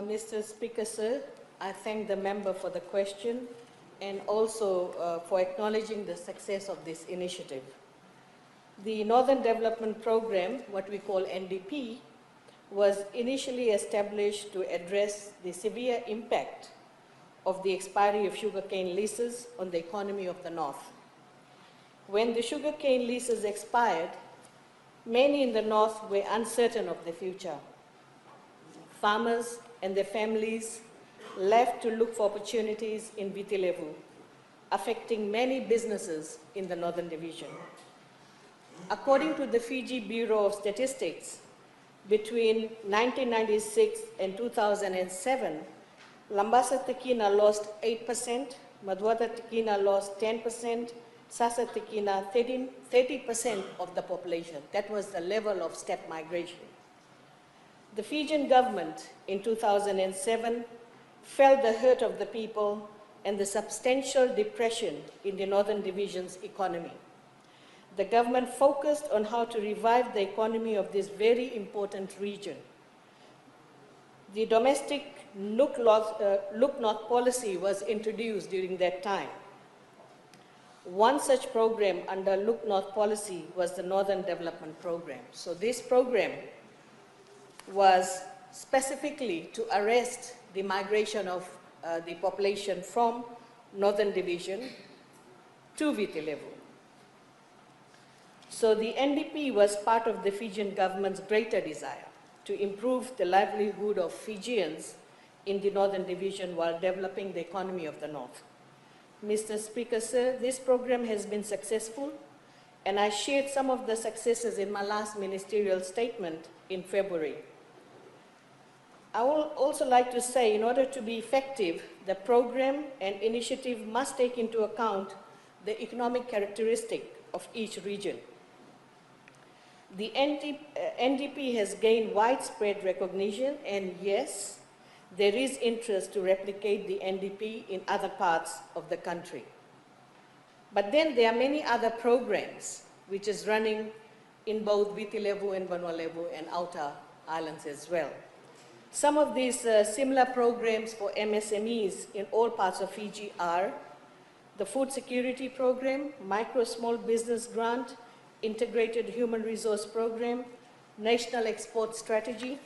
Mr. Speaker, sir, I thank the member for the question and also for acknowledging the success of this initiative. The Northern Development Program, what we call NDP, was initially established to address the severe impact of the expiry of sugarcane leases on the economy of the North. When the sugarcane leases expired, many in the North were uncertain of the future. Farmers and their families left to look for opportunities in Viti Levu, affecting many businesses in the Northern Division. According to the Fiji Bureau of Statistics, between 1996 and 2007, Lambasa Tekina lost 8%, Madhuwata Tekina lost 10%, Sasa Tekina 30% of the population. That was the level of steppe migration. The Fijian government in 2007 felt the hurt of the people and the substantial depression in the Northern Division's economy. The government focused on how to revive the economy of this very important region. The domestic Look North policy was introduced during that time. One such program under Look North policy was the Northern Development Program. So this program was specifically to arrest the migration of the population from Northern Division to Viti Levu. So the NDP was part of the Fijian government's greater desire to improve the livelihood of Fijians in the Northern Division while developing the economy of the North. Mr. Speaker, sir, this program has been successful, and I shared some of the successes in my last ministerial statement in February. I would also like to say, in order to be effective, the program and initiative must take into account the economic characteristic of each region. The NDP has gained widespread recognition, and yes, there is interest to replicate the NDP in other parts of the country. But then there are many other programs which is running in both Viti Levu and Vanua Levu and outer islands as well. Some of these similar programs for MSMEs in all parts of Fiji are the Food Security Program, Micro Small Business Grant, Integrated Human Resource Program, National Export Strategy,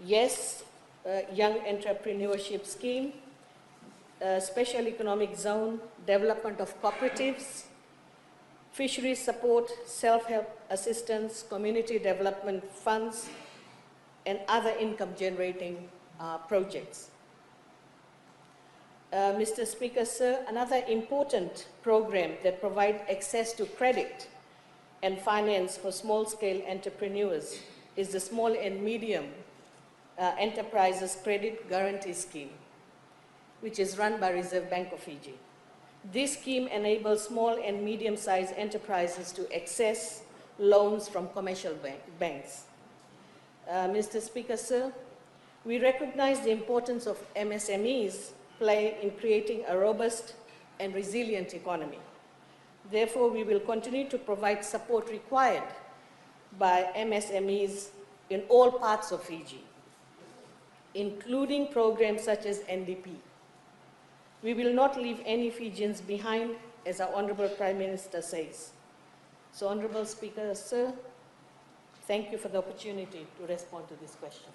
YES, Young Entrepreneurship Scheme, Special Economic Zone, Development of Cooperatives, Fisheries Support, Self-Help Assistance, Community Development Funds, and other income-generating projects. Mr. Speaker, sir, another important program that provides access to credit and finance for small-scale entrepreneurs is the Small and Medium Enterprises Credit Guarantee Scheme, which is run by Reserve Bank of Fiji. This scheme enables small and medium-sized enterprises to access loans from commercial banks. Mr. Speaker, sir, we recognize the importance of MSMEs play in creating a robust and resilient economy. Therefore, we will continue to provide support required by MSMEs in all parts of Fiji, including programs such as NDP. We will not leave any Fijians behind, as our Honorable Prime Minister says. So, Honorable Speaker, sir, thank you for the opportunity to respond to this question.